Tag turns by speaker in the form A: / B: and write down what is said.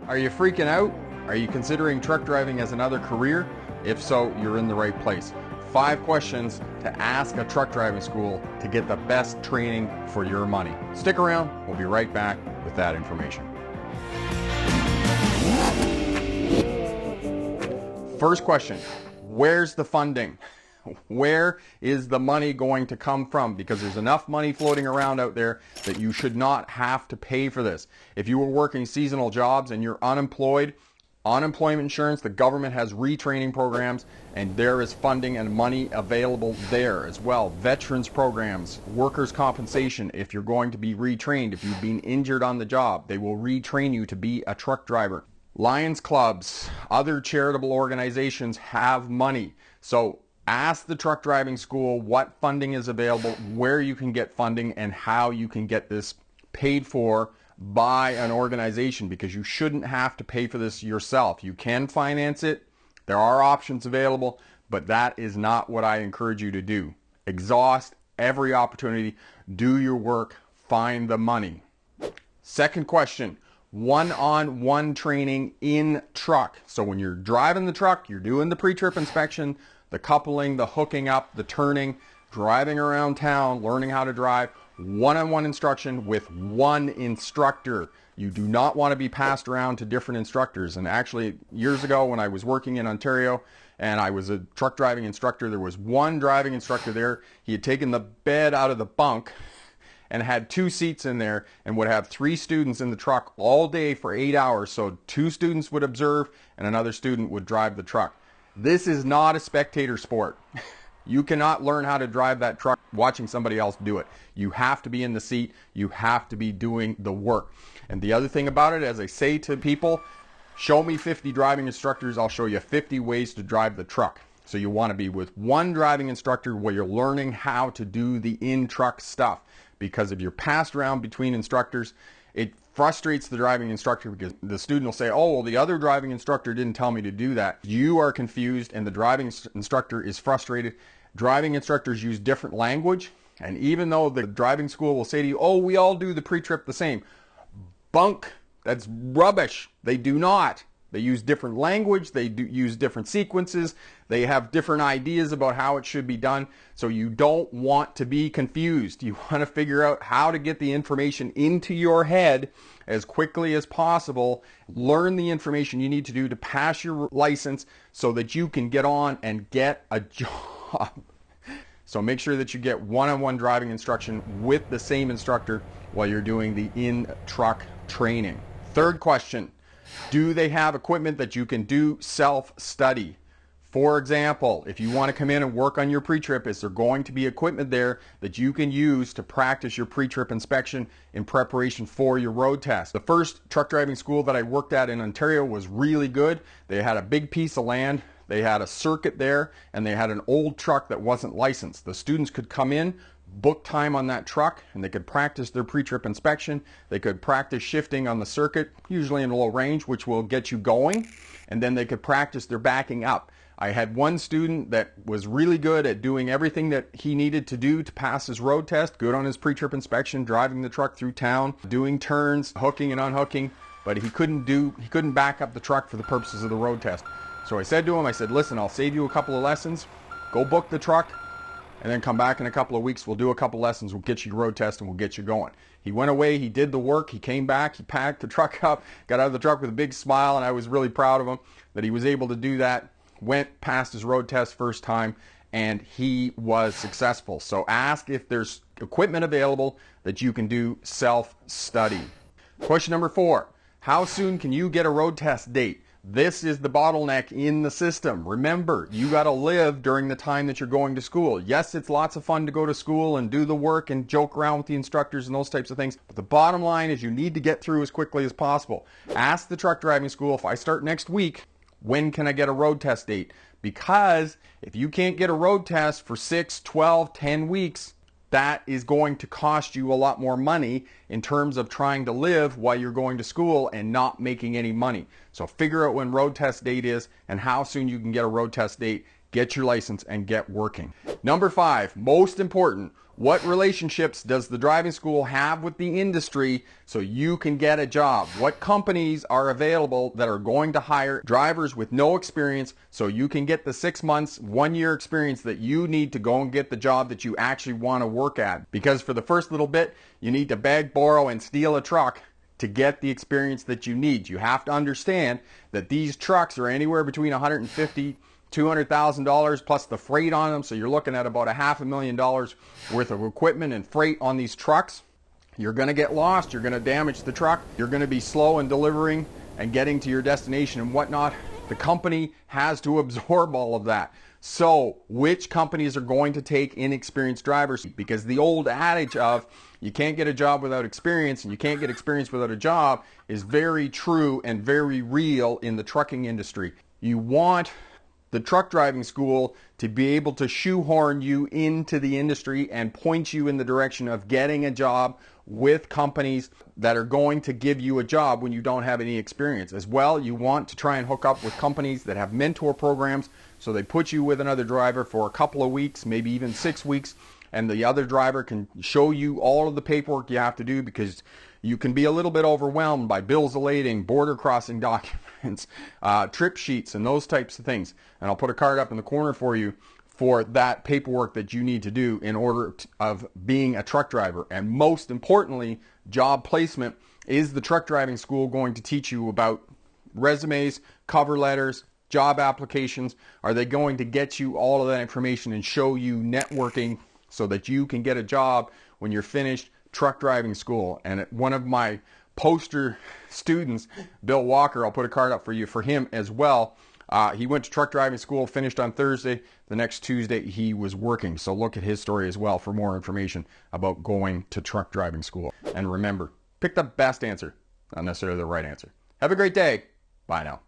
A: Are you freaking out? Are you considering truck driving as another career? If so, you're in the right place. 5 questions to ask a truck driving school to get the best training for your money. Stick around, we'll be right back with that information. First question, where's the funding? Where is the money going to come from? Because there's enough money floating around out there that you should not have to pay for this. If you were working seasonal jobs and you're unemployed, unemployment insurance, the government has retraining programs, and there is funding and money available there as well. Veterans programs, workers' compensation, if you're going to be retrained, if you've been injured on the job, they will retrain you to be a truck driver. Lions clubs, other charitable organizations have money. So ask the truck driving school what funding is available, where you can get funding, and how you can get this paid for by an organization, because you shouldn't have to pay for this yourself. You can finance it. There are options available, but that is not what I encourage you to do. Exhaust every opportunity. Do your work. Find the money. Second question, one-on-one training in truck. So when you're driving the truck, you're doing the pre-trip inspection, the coupling, the hooking up, the turning, driving around town, learning how to drive, one-on-one instruction with one instructor. You do not want to be passed around to different instructors. And actually, years ago when I was working in Ontario and I was a truck driving instructor, there was one driving instructor there. He had taken the bed out of the bunk and had 2 seats in there and would have 3 students in the truck all day for 8 hours. So 2 students would observe and another student would drive the truck. This is not a spectator sport. You cannot learn how to drive that truck watching somebody else do it. You have to be in the seat. You have to be doing the work. And the other thing about it, as I say to people, show me 50 driving instructors, I'll show you 50 ways to drive the truck. So you want to be with one driving instructor where you're learning how to do the in-truck stuff. Because if you're passed around between instructors, it frustrates the driving instructor, because the student will say, oh, well, the other driving instructor didn't tell me to do that. You are confused and the driving instructor is frustrated. Driving instructors use different language, and even though the driving school will say to you, oh, we all do the pre-trip the same. Bunk. That's rubbish. They do not. They use different language, they use different sequences, they have different ideas about how it should be done, so you don't want to be confused. You want to figure out how to get the information into your head as quickly as possible, learn the information you need to do to pass your license so that you can get on and get a job. So make sure that you get one-on-one driving instruction with the same instructor while you're doing the in-truck training. Third question. Do they have equipment that you can do self-study? For example, if you want to come in and work on your pre-trip, is there going to be equipment there that you can use to practice your pre-trip inspection in preparation for your road test? The first truck driving school that I worked at in Ontario was really good. They had a big piece of land, they had a circuit there, and they had an old truck that wasn't licensed. The students could come in, book time on that truck, and they could practice their pre-trip inspection. They could practice shifting on the circuit, usually in low range, which will get you going, and then they could practice their backing up. I had one student that was really good at doing everything that he needed to do to pass his road test, good on his pre-trip inspection, driving the truck through town, doing turns, hooking and unhooking, but he couldn't back up the truck for the purposes of the road test. So I said to him, I said, listen, I'll save you a couple of lessons, go book the truck, and then come back in a couple of weeks, we'll do a couple lessons, we'll get you your road test, and we'll get you going. He went away, he did the work, he came back, he packed the truck up, got out of the truck with a big smile, and I was really proud of him that he was able to do that, went past his road test first time, and he was successful. So ask if there's equipment available that you can do self-study. Question number 4, how soon can you get a road test date? This is the bottleneck in the system. Remember, you got to live during the time that you're going to school. Yes, it's lots of fun to go to school and do the work and joke around with the instructors and those types of things. But the bottom line is you need to get through as quickly as possible. Ask the truck driving school, if I start next week, when can I get a road test date? Because if you can't get a road test for 6, 12, 10 weeks, that is going to cost you a lot more money in terms of trying to live while you're going to school and not making any money. So figure out when road test date is and how soon you can get a road test date, get your license, and get working. Number 5, most important, What relationships does the driving school have with the industry so you can get a job? What companies are available that are going to hire drivers with no experience so you can get the 6 months, 1 year experience that you need to go and get the job that you actually want to work at? Because for the first little bit, you need to beg, borrow, and steal a truck to get the experience that you need. You have to understand that these trucks are anywhere between $150,000 $200,000 plus the freight on them, so you're looking at about $500,000 worth of equipment and freight on these trucks. You're going to get lost, you're going to damage the truck, you're going to be slow in delivering and getting to your destination and whatnot. The company has to absorb all of that. So which companies are going to take inexperienced drivers? Because the old adage of you can't get a job without experience and you can't get experience without a job is very true and very real in the trucking industry. You want the truck driving school to be able to shoehorn you into the industry and point you in the direction of getting a job with companies that are going to give you a job when you don't have any experience. As well, you want to try and hook up with companies that have mentor programs, so they put you with another driver for a couple of weeks, maybe even 6 weeks, and the other driver can show you all of the paperwork you have to do, because you can be a little bit overwhelmed by bills of lading, border crossing documents, trip sheets, and those types of things. And I'll put a card up in the corner for you for that paperwork that you need to do in order of being a truck driver. And most importantly, job placement. Is the truck driving school going to teach you about resumes, cover letters, job applications? Are they going to get you all of that information and show you networking so that you can get a job when you're finished truck driving school? And one of my poster students, Bill Walker, I'll put a card up for you for him as well. He went to truck driving school, finished on Thursday. The next Tuesday he was working. So look at his story as well for more information about going to truck driving school. And remember, pick the best answer, not necessarily the right answer. Have a great day. Bye now.